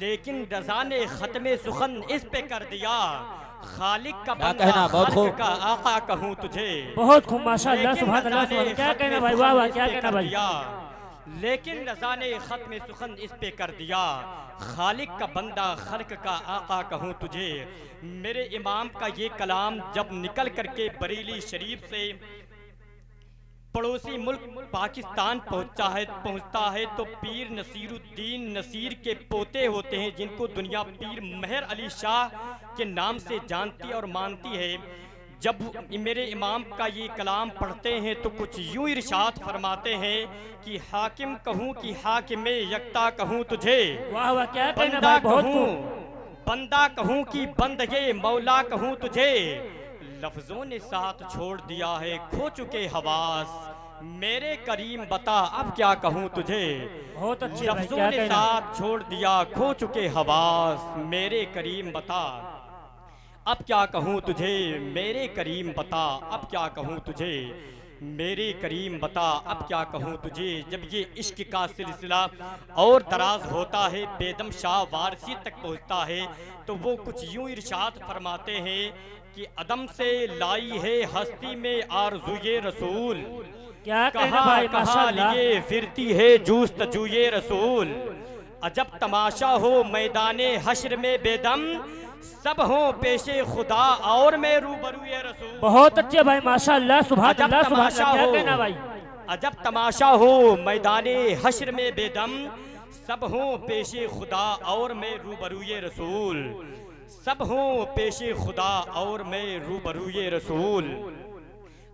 लेकिन रज़ा ने ख़त्मे सुखन इस पे कर दिया, खालिक का क्या बंदा कहना, बहुत खालिक खूब। का आका कहूँ तुझे। बहुत खूब माशाअल्लाह, लेकिन सुभान अल्लाह, रज़ा ने सुभान। क्या ख़त्मे कहना भाई, सुखन वाह वाह, इस क्या पे कहना कर भाई। दिया, लेकिन रज़ा ने ख़त्मे सुखन इस पे कर दिया, खालिक का बंदा खल्क का आका कहूँ तुझे। मेरे इमाम का ये कलाम जब निकल करके बरेली शरीफ से पड़ोसी मुल्क पाकिस्तान पहुंचता है तो पीर नसीरुद्दीन नसीर के पोते होते हैं, जिनको दुनिया पीर मेहर अली शाह के नाम से जानती और मानती है। जब मेरे इमाम का ये कलाम पढ़ते हैं तो कुछ यूं इरशाद फरमाते हैं कि हाकिम कहूँ कि हाकिम यक्ता कहूँ तुझे, वाह वाह, क्या कहना बंदा भाई, बहुत कहूँ खूब। बंदा कहूँ कि बंदगे मौला कहूँ तुझे। लफ्जों ने साथ छोड़ दिया है खो चुके हवास, मेरे करीम बता अब क्या कहूँ तुझे। बहुत अच्छे भाई, लफ्जों क्या ने कहना। साथ छोड़ दिया खो चुके हवास, मेरे करीम बता अब क्या कहूँ तुझे। मेरे करीम बता अब क्या कहूँ तुझे, मेरे करीम बता अब क्या कहूँ तुझे। जब ये इश्क का सिलसिला और दराज होता है, बेदम शाह वारसी तक पहुँचता है, तो वो कुछ यूं इरशाद फरमाते हैं कि अदम से लाई है हस्ती में आरज़ुए रसूल, क्या कहना कहाँ भाई, कहाँ माशाअल्लाह। लिए फिरती है जूस्तजुए रसूल। अजब तमाशा हो मैदाने हश्र में बेदम, सब हो पेशे खुदा और मैं रूबरूए रसूल। बहुत अच्छे भाई, माशाअल्लाह, सुभान अजब अल्लाह, सुभान तमाशा अल्लाह। क्या हो, कहना भाई। अजब तमाशा हो मैदाने हश्र में बेदम, सब हो पेशे खुदा और मैं रूबरूए रसूल, सब हो पेशे खुदा और मैं रूबरूए रसूल।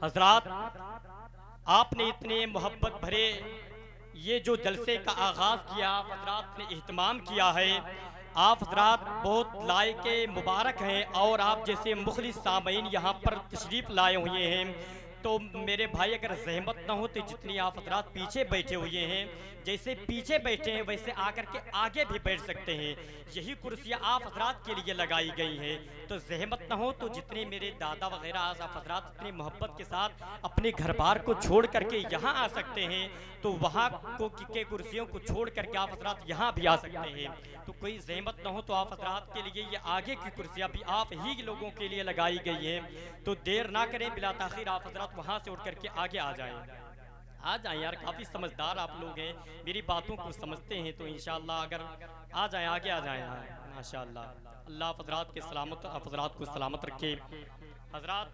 हजरात, आपने इतने मोहब्बत भरे ये जो जलसे का आगाज़ किया, आप हजरात ने एहतमाम किया है, आप हजरात बहुत लायक मुबारक हैं। और आप जैसे मुखलिस सामीन यहाँ पर तशरीफ़ लाए हुए हैं, तो मेरे भाई अगर जहमत ना हो तो जितनी आप हजरात पीछे बैठे हुए हैं, जैसे पीछे बैठे हैं वैसे आकर के आगे भी बैठ सकते हैं। यही कुर्सियाँ आप हजरात के लिए लगाई गई हैं, तो जहमत ना हो तो जितने मेरे दादा वगैरह आज आप हजरात इतनी मोहब्बत के साथ अपने घर बार को छोड़ करके यहाँ आ सकते हैं, तो वहाँ को के कुर्सियों को छोड़ करके आप हजरात यहाँ भी आ सकते हैं। तो कोई जहमत ना हो तो आप हजरात के लिए ये आगे की कुर्सियाँ भी आप ही लोगों के लिए लगाई गई हैं। तो देर ना करें, बिला ताखिर आप हजरात वहाँ से उठ करके आगे आ जाएं। आ जाएं यार, काफ़ी समझदार आप लोग हैं, मेरी बातों को समझते हैं, तो इंशाअल्लाह अगर आ जाएं, आगे आ जाएं माशाअल्लाह। अल्लाह आप हजरात के सलामत, आप हजरात को सलामत रखे। हजरात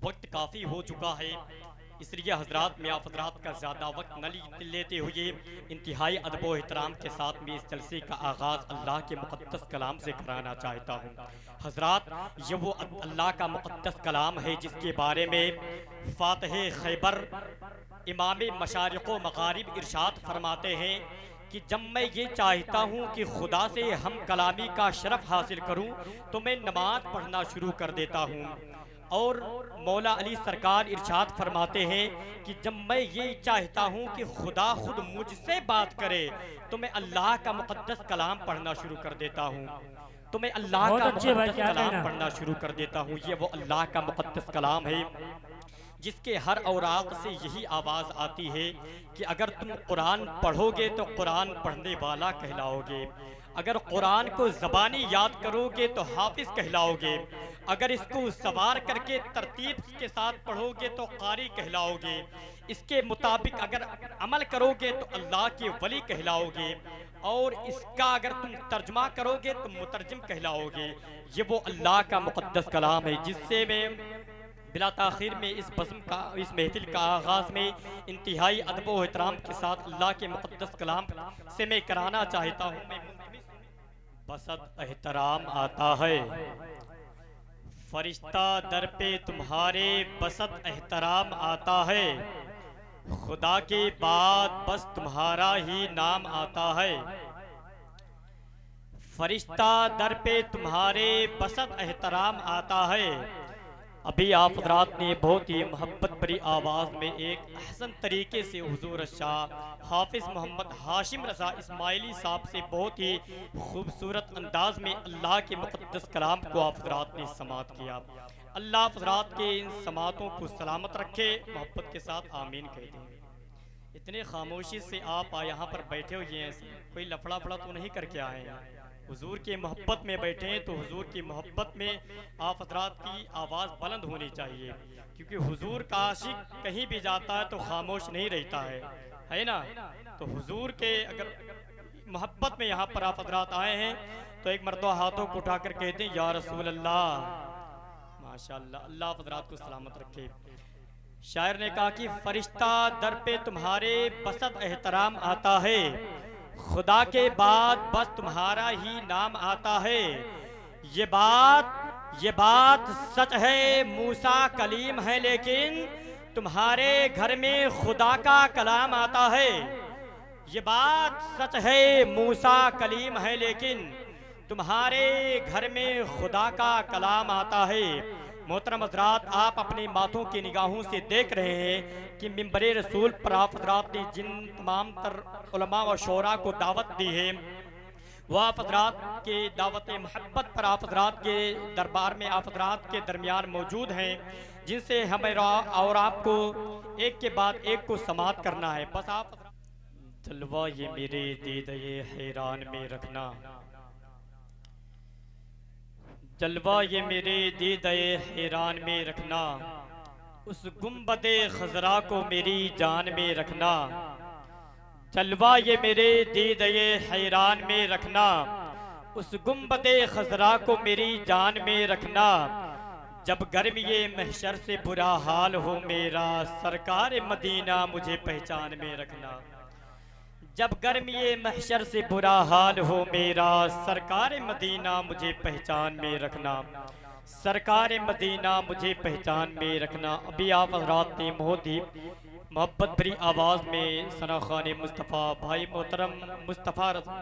वक्त काफ़ी हो चुका है, इसलिए हजरात में आप हजरात का ज़्यादा वक्त न लेते हुए इंतहाई अदब व एहतराम के साथ में इस जलसे का आगाज़ अल्लाह के मुक़द्दस कलाम से कराना चाहता हूँ। हजरात, ये वो अल्लाह का मुक़द्दस कलाम है जिसके बारे में फ़ातिह खैबर इमाम मशारिक़ व मग़ारिब इरशाद फरमाते हैं कि जब मैं ये चाहता हूँ कि खुदा से हम कलामी का शरफ़ हासिल करूँ तो मैं नमाज पढ़ना शुरू कर देता हूँ। और मौला अली सरकार इरशाद फरमाते हैं कि जब मैं ये चाहता हूँ कि खुदा खुद मुझसे बात करे तो मैं अल्लाह का मुक़द्दस कलाम पढ़ना शुरू कर देता हूँ, तो मैं अल्लाह का मुक़द्दस कलाम पढ़ना शुरू कर देता हूँ। ये वो अल्लाह का मुक़द्दस कलाम है जिसके हर औराक से यही आवाज़ आती है कि अगर तुम कुरान पढ़ोगे तो कुरान पढ़ने वाला कहलाओगे, अगर कुरान को ज़बानी याद करोगे तो हाफिज़ कहलाओगे, अगर इसको सवार करके तरतीब के साथ पढ़ोगे तो कारी कहलाओगे, इसके मुताबिक अगर अमल करोगे तो अल्लाह के वली कहलाओगे, और इसका अगर तुम तर्जमा करोगे तो मुतरजिम कहलाओगे। ये वो अल्लाह का मुक़द्दस कलाम है जिससे मैं बिला ताखिर में इस बज़्म का, इस महफिल का आगाज़ में इंतहाई अदब व एहतराम के साथ अल्लाह के मुक़द्दस कलाम से मैं कराना चाहता हूँ। बसत एहतराम आता है फरिश्ता दर पे तुम्हारे, बसत एहतराम आता है, खुदा के बाद बस तुम्हारा ही नाम आता है। फरिश्ता दर पे तुम्हारे, बसत एहतराम आता है। अभी आप हज़रात ने बहुत ही मोहब्बत भरी आवाज़ में एक अहसन तरीके से हुज़ूर शाह हाफिज़ मोहम्मद हाशिम रज़ा इस्माइली साहब से बहुत ही खूबसूरत अंदाज में अल्लाह के मुक़द्दस कलाम को आप हज़रात ने समात किया। अल्लाह हज़रात के इन समातों को सलामत रखे, मोहब्बत के साथ आमीन कह दें। इतने खामोशी से आप यहाँ पर बैठे हुए हैं, कोई लफड़ा फड़ा तो नहीं करके आए हैं, हुजूर के मोहब्बत में बैठे हैं, तो हुजूर की मोहब्बत में आप हज़रात की आवाज़ बुलंद होनी चाहिए, क्योंकि हुजूर का आशिक कहीं भी जाता है तो खामोश नहीं रहता है ना। तो हुजूर के अगर मोहब्बत में यहाँ पर आप हज़रात आए हैं तो एक मरतबा हाथों को उठाकर कहते हैं या रसूल अल्लाह। माशाअल्लाह, अल्लाह हज़रात को सलामत रखे। शायर ने कहा कि फरिश्ता दर पे तुम्हारे बसत एहतराम आता है, खुदा के बाद बस तुम्हारा ही नाम आता है। ये बात सच है, मूसा कलीम है, लेकिन तुम्हारे घर में खुदा का कलाम आता है। ये बात सच है, मूसा कलीम है, लेकिन तुम्हारे घर में खुदा का कलाम आता है। मोहतरम हज़रात, आप अपनी माथों की निगाहों से देख रहे हैं कि मिंबरे रसूल पर आप हज़रात ने जिन तमाम तर उलमा व शोरा को दावत दी है, वह आप हज़रात के दावत मोहब्बत पर आप हज़रात के दरबार में आप हज़रात के दरमियान मौजूद हैं, जिनसे हमें और आपको एक के बाद एक को समात करना है। बस आप जलवा ये मेरे दीदे हैरान में रखना, जलवा ये मेरे दीदे हैरान में रखना, उस गुंबदे खजरा को मेरी जान में रखना। जलवा ये मेरे दीदे हैरान में रखना, उस गुंबदे खजरा को मेरी जान में रखना। जब गर्म ये महशर से बुरा हाल हो मेरा, सरकार मदीना मुझे पहचान में रखना। जब गर्म ये महशर से बुरा हाल हो मेरा, सरकार मदीना मुझे पहचान में रखना, सरकार मदीना मुझे पहचान में रखना। अभी आप हज़रात ने बहुत ही मोहब्बत भरी आवाज़ में सना खान मुस्तफ़ा भाई मोहतरम मुस्तफ़ा रज़ा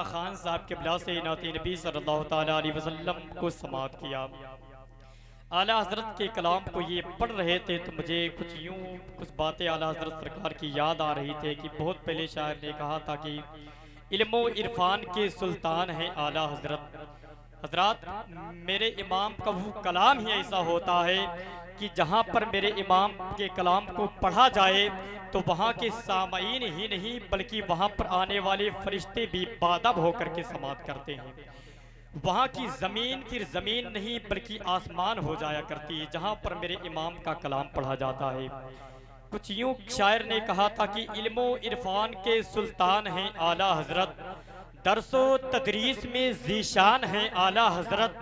खान साहब के बिला से नाती नबी सल्लल्लाहु तआला अलैहि वसल्लम को समात किया। आला हज़रत के कलाम को ये पढ़ रहे थे तो मुझे कुछ बातें आला हज़रत सरकार की याद आ रही थी कि बहुत पहले शायर ने कहा था कि इल्म व इरफान के सुल्तान हैं आला हज़रत। हज़रात, मेरे इमाम का वो कलाम ही ऐसा होता है कि जहाँ पर मेरे इमाम के कलाम को पढ़ा जाए तो वहाँ के सामाईन ही नहीं बल्कि वहाँ पर आने वाले फरिश्ते भी बादब होकर के समात करते हैं। वहाँ की ज़मीन फिर ज़मीन नहीं बल्कि आसमान हो जाया करती है जहाँ पर मेरे इमाम का कलाम पढ़ा जाता है। कुछ यूँ शायर ने कहा था कि इल्मो इरफान के सुल्तान हैं आला हज़रत, दरसो तदरीस में ज़ीशान हैं आला हज़रत,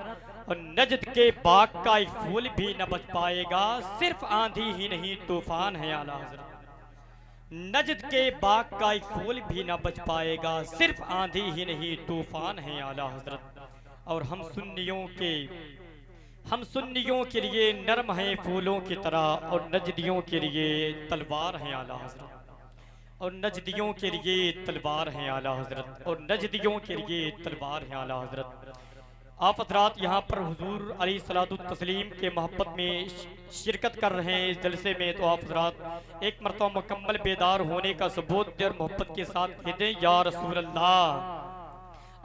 और नजद के बाग का एक फूल भी न बच पाएगा, सिर्फ आंधी ही नहीं तूफान है आला हज़रत। नजद के बाग का एक फूल भी न बच पाएगा, सिर्फ आंधी ही नहीं तूफान है आला हज़रत। और हम सुन्नियों के लिए नरम हैं फूलों की तरह, और नजदियों के लिए तलवार हैं आला हज़रत, और नजदियों के लिए तलवार हैं आला हज़रत, और नजदियों के लिए तलवार हैं आला हज़रत। आप हज़रात यहाँ पर हुजूर अलैहिस्सलातु तस्लीम के मोहब्बत में शिरकत कर रहे हैं इस जलसे में, तो आप हज़रात एक मरतबा मुकम्मल बेदार होने का सबूत दें और मोहब्बत के साथ कह दें या रसूल अल्लाह,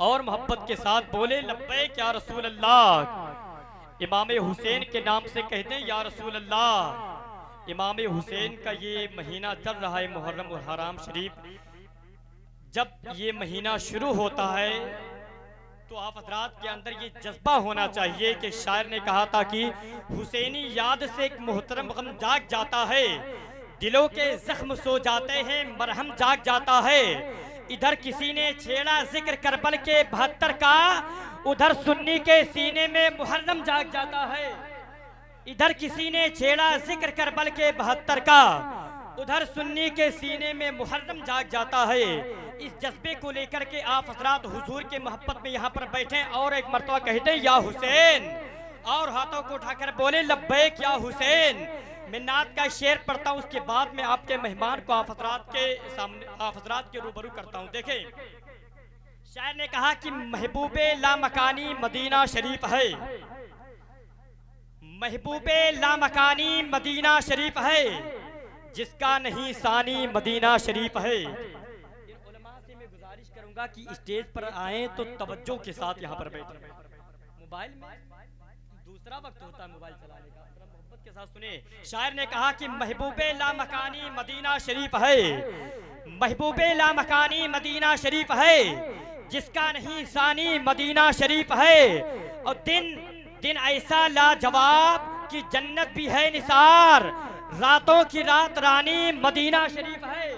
और मोहब्बत के साथ बोले लब्बैक या रसूल अल्लाह। इमाम हुसैन के नाम से कहते हैं या रसूल अल्लाह। इमाम हुसैन का ये महीना चल रहा है मुहर्रम और हराम शरीफ, जब ये महीना शुरू होता है तो आप हज़रात के अंदर ये जज्बा होना चाहिए कि शायर ने कहा था कि हुसैनी याद से एक मोहतरम गम जाग जाता है, दिलों के जख्म सो जाते हैं मरहम जाग जाता है। इधर किसी ने छेड़ा जिक्र करबल के 72 का, उधर सुन्नी के सीने में मुहर्रम जाग जाता है। इधर किसी ने छेड़ा जिक्र करबल के 72 का, उधर सुन्नी के सीने में मुहर्रम जाग जाता है। इस जज्बे को लेकर के आप हज़रात हुजूर के मोहब्बत में यहाँ पर बैठे और एक मरतबा कहते हैं या हुसैन, और हाथों को उठाकर बोले लब्बैक या हुसैन। मैं नात का शेर पढ़ता हूँ, उसके बाद में आपके मेहमान को आप हज़रात के सामने आप हज़रात के रूबरू करता हूँ। देखें, शायर ने कहा कि महबूबे लामकानी मदीना शरीफ है, महबूबे लामकानी मदीना शरीफ है, जिसका नहीं सानी मदीना शरीफ है। उलमा से मैं गुजारिश करूंगा कि स्टेज पर आए तो तवज्जो के साथ यहाँ पर बैठे। मोबाइल में दूसरा वक्त होता है मोबाइल चलाने का। जरा मोहब्बत के साथ सुने, शायर ने कहा कि महबूबे लामकानी मदीना शरीफ है, महबूबे लामकानी मदीना शरीफ है, जिसका नहीं सानी मदीना शरीफ है। और दिन दिन ऐसा लाजवाब कि जन्नत भी है निसार, रातों की रात रानी मदीना शरीफ है।